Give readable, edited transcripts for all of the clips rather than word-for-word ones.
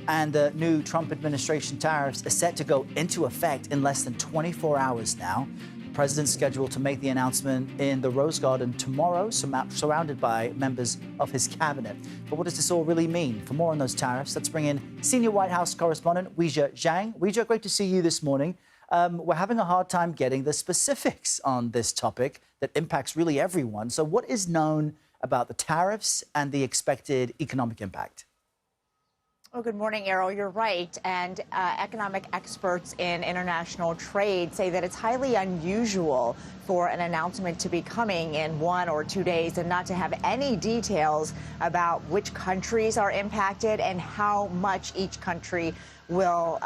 And the new Trump administration tariffs are set to go into effect in less than 24 hours now. The president's scheduled to make the announcement in the Rose Garden tomorrow, surrounded by members of his cabinet. But what does this all really mean? For more on those tariffs, let's bring in senior White House correspondent Weijia Jiang. Weijia, great to see you this morning. We're having a hard time getting the specifics on this topic that impacts really everyone. So what is known about the tariffs and the expected economic impact? Oh, good morning, Errol. You're right. And economic experts in international trade say that it's highly unusual for an announcement to be coming in 1 or 2 days and not to have any details about which countries are impacted and how much each country will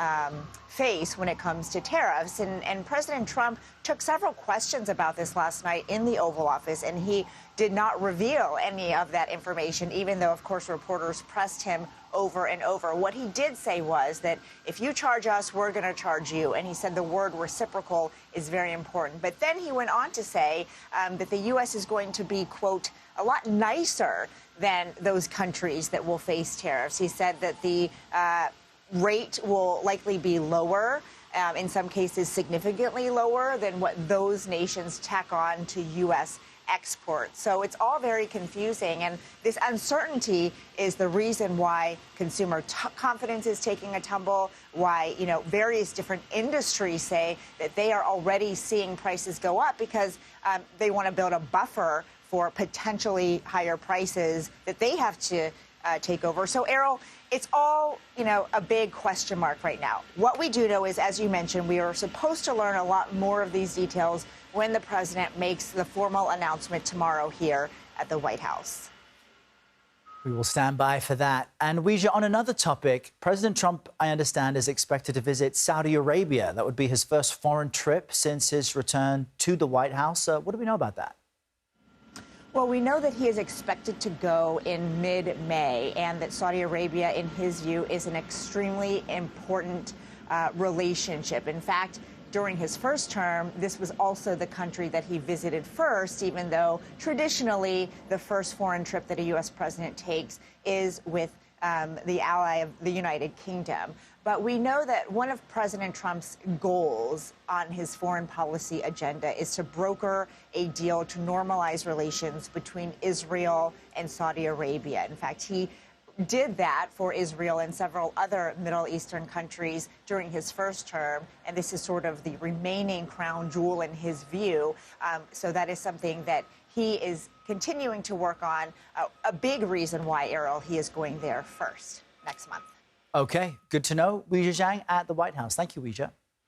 face when it comes to tariffs. And President Trump took several questions about this last night in the Oval Office, and he did not reveal any of that information, even though, of course, reporters pressed him over and over. What he did say was that if you charge us, we're going to charge you. And he said the word reciprocal is very important. But then he went on to say that the U.S. is going to be, quote, a lot nicer than those countries that will face tariffs. He said that the rate will likely be lower, in some cases significantly lower than what those nations tack on to U.S. exports. So it's all very confusing, and this uncertainty is the reason why consumer confidence is taking a tumble, why, various different industries say that they are already seeing prices go up because they want to build a buffer for potentially higher prices that they have to take over. So, Errol, it's all, a big question mark right now. What we do know is, as you mentioned, we are supposed to learn a lot more of these details when the president makes the formal announcement tomorrow here at the White House. We will stand by for that. And Weijia, on another topic, President Trump, I understand, is expected to visit Saudi Arabia. That would be his first foreign trip since his return to the White House. What do we know about that? Well, we know that he is expected to go in mid-May, and that Saudi Arabia, in his view, is an extremely important relationship. In fact, during his first term, this was also the country that he visited first, even though traditionally the first foreign trip that a U.S. president takes is with the ally of the United Kingdom. But we know that one of President Trump's goals on his foreign policy agenda is to broker a deal to normalize relations between Israel and Saudi Arabia. In fact, he did that for Israel and several other Middle Eastern countries during his first term, and this is sort of the remaining crown jewel in his view. So that is something that he is continuing to work on, a big reason why, Errol, he is going there first next month. Okay, good to know. Weijia Jiang at the White House. Thank you, Weijia.